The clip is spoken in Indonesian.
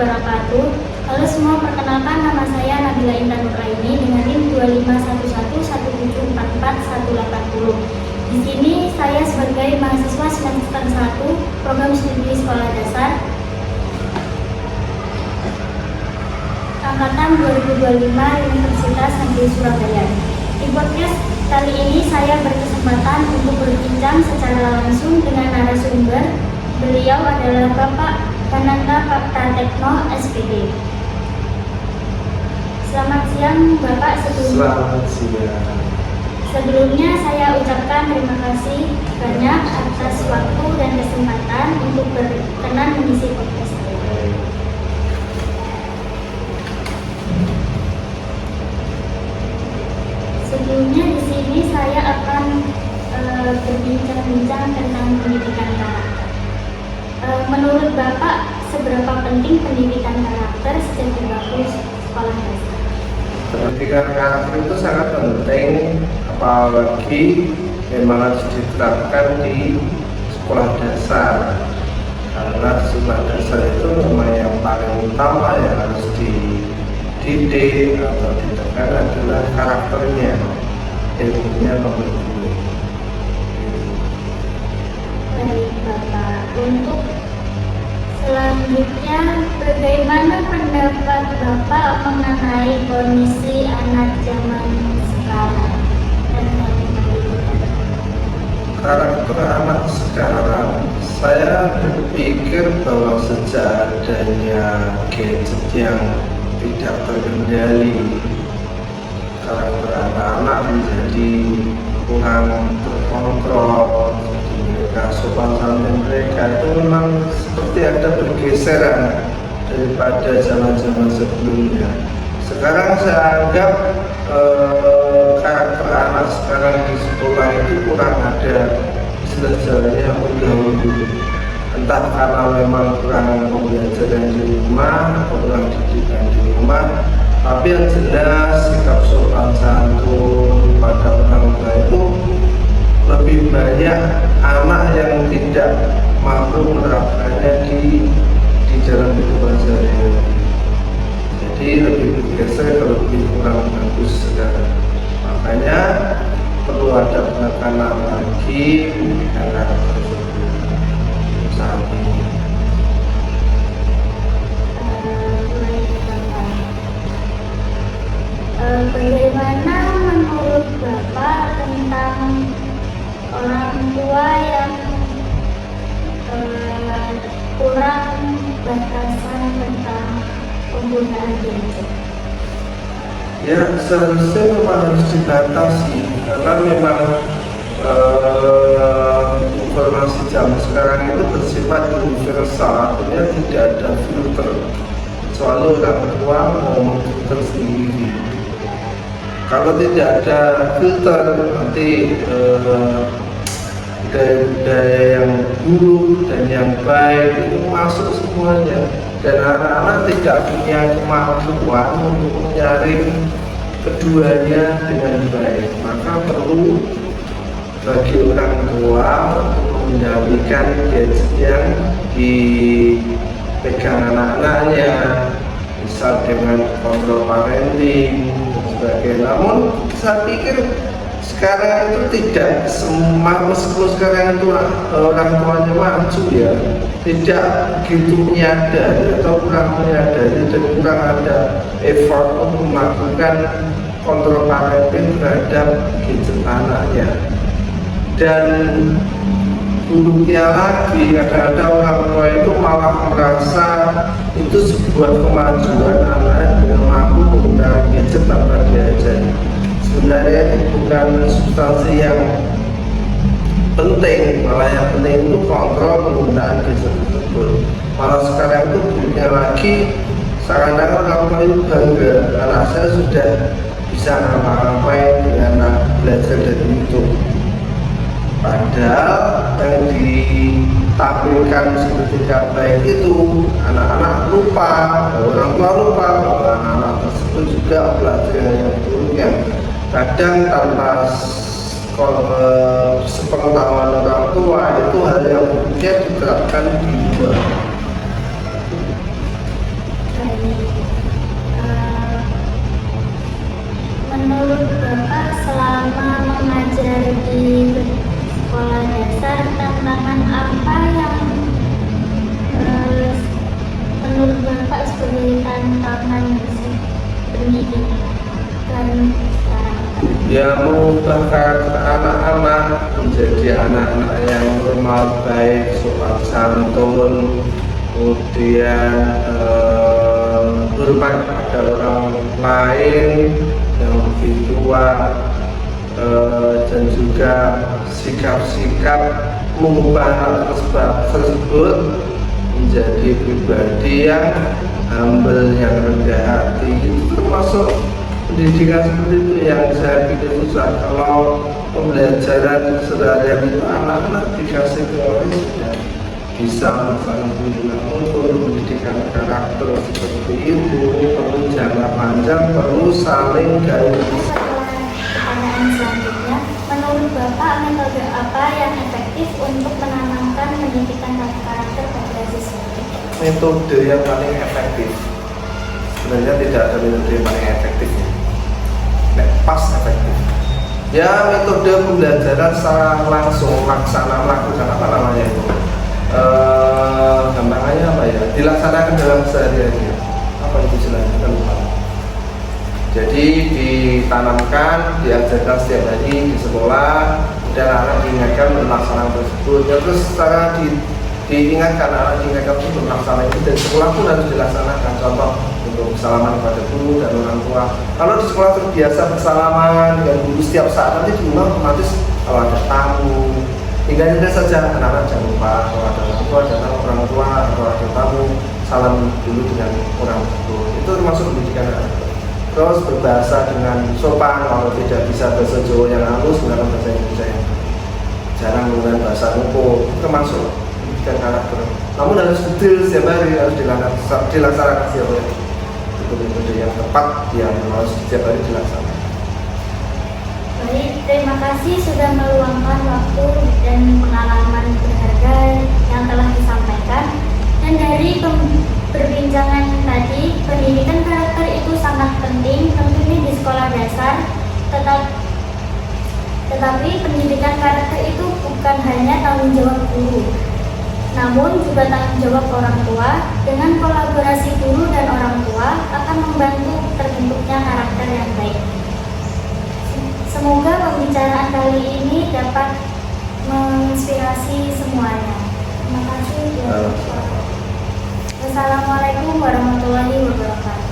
wabarakatuh. Halo semua, perkenalkan nama saya Nabila Intan Nuraini dengan NIM 251117448180. Di sini saya sebagai mahasiswa semester 1 program studi sekolah dasar angkatan 2025 Universitas Negeri Surabaya. Di podcast kali ini saya berkesempatan untuk berbincang secara langsung dengan narasumber. Beliau adalah Bapak Hananta Pratekno, SPD. Selamat siang Bapak. Selamat siang. Sebelumnya saya ucapkan terima kasih banyak atas waktu dan kesempatan untuk berkenan mengisi podcast ini. Sebelumnya di sini saya akan berbincang-bincang tentang pendidikan karakter. Menurut Bapak, seberapa penting pendidikan karakter sejak berlaku sekolah dasar? Pendidikan karakter itu sangat penting, apalagi memang harus diterapkan di sekolah dasar. Karena sekolah dasar itu memang yang paling utama yang harus dididik atau ditekan adalah karakternya, ilmunya nomor 2. Baik Bapak, untuk selanjutnya bagaimana pendapat Bapak mengenai kondisi anak zaman sekarang? Karakter anak sekarang, saya berpikir bahwa sejak adanya gadget yang tidak terkendali, karakter anak-anak menjadi kurang terkontrol. Mereka sopan santun mereka itu memang seperti ada pergeseran daripada zaman-zaman sebelumnya. Sekarang saya anggap karakter anak sekarang di sekolah itu kurang ada istilah-istilahnya unggah-ungguh. Entah karena memang kurang pembelajaran di rumah, kurang didikan di rumah, tapi yang jelas sikap sopan santun pada orang tua itu lebih banyak anak yang tidak mampu menerapkannya di dalam kehidupan sehari-hari. Jadi lebih bergeser ke lebih kurang bagus sekarang. Makanya perlu ada penekanan lagi pendidikan karakter saat ini. Bagaimana menurut Bapak tentang orang tua yang kurang batasan tentang penggunaan gadget? Ya, seharusnya memang harus dibatasi karena memang informasi zaman sekarang itu bersifat universal, artinya tidak ada filter kecuali orang tua mau memfilter sendiri. Kalau tidak ada filter nanti budaya yang buruk dan yang baik itu masuk semuanya, dan anak-anak tidak punya kemampuan untuk menyaring keduanya dengan baik. Maka perlu bagi orang tua untuk mengendalikan gadget yang dipegang anak-anaknya, misal dengan kontrol parenting dan sebagainya. Namun saya pikir sekarang itu tidak meskipun sekarang itu orang tuanya maju ya, tidak begitu menyadari atau kurang menyadari dan kurang ada effort untuk melakukan kontrol parenting terhadap gadget anaknya. Dan buruknya lagi, kadang-kadang orang tua itu malah merasa itu sebuah kemajuan anak yang mampu menggunakan gadget tanpa diajari. Sebenarnya itu bukan substansi yang penting, malah yang penting itu kontrol penggunaan gadget tersebut. Malah sekarang itu buruknya lagi, seakan-akan orang tua itu bangga anak saya sudah bisa ngapa-ngapain dengan belajar dari YouTube. Padahal yang ditampilkan seperti baik itu anak-anak lupa, orang tua lupa bahwa anak-anak tersebut juga belajar yang buruk yang kadang tanpa sepengetahuan orang tua itu hal yang buruknya diterapkan di luar. ini. Menurut Bapak, selama mengajar di sekolah dasar, tantangan apa yang menurut Bapak sebagai tantangan pendidikan sekarang? Ya, mengubahkan anak-anak menjadi anak-anak yang normal, baik, sopan santun, kemudian hormat pada orang lain yang lebih tua, dan juga sikap-sikap mengubah hal tersebut menjadi pribadi yang humble, yang rendah hati. Itu termasuk pendidikan seperti itu yang saya pikir susah. Kalau pembelajaran sehari-hari itu anak-anak dikasih teori sudah bisa melaksanakan, untuk pendidikan karakter seperti itu perlu jangka panjang, perlu saling gaya. Pertanyaan selanjutnya, menurut Bapak metode apa yang efektif untuk menanamkan pendidikan dan karakter pada siswa? Metode yang paling efektif, sebenarnya tidak ada metode yang paling efektif ya. Pas efektif. Ya, metode pembelajaran secara langsung, laksana, melakukan apa namanya itu? Gampangannya apa ya? Dilaksanakan dalam sehari-hari. Apa itu istilahnya? Kan lupa. Jadi ditanamkan, diajarkan setiap hari di sekolah, dan anak diingatkan melaksanakan tersebut. Ya, terus secara diingatkan, anak diingatkan untuk melaksanakan itu, dan sekolah pun harus dilaksanakan. Contoh untuk salaman kepada guru dan orang tua. Kalau di sekolah terbiasa bersalaman dengan guru setiap saat, nanti di rumah otomatis kalau ada tamu, tinggal saja anak-anak jangan lupa kalau ada orang tua, atau ada tamu, salam dulu dengan orang tua. Itu termasuk pendidikan anak. Terus berbahasa dengan sopan, kalau tidak bisa bahasa Jawa yang halus, menggunakan bahasa Indonesia yang jarang menggunakan bahasa Nuko, termasuk pendidikan karakter. Namun harus detail setiap hari, harus dilaksanakan setiap hari. Itu metode yang tepat yang harus setiap hari dilaksanakan. Baik, terima kasih sudah meluangkan waktu dan pengalaman berharga yang telah disampaikan. Dan dari perbincangan tadi, pendidikan karakter itu sangat penting tentunya di sekolah dasar. Tetapi pendidikan karakter itu bukan hanya tanggung jawab guru, namun juga tanggung jawab orang tua. Dengan kolaborasi guru dan orang tua akan membantu terbentuknya karakter yang baik. Semoga pembicaraan kali ini dapat menginspirasi semuanya. Terima kasih. Wassalamualaikum warahmatullahi wabarakatuh.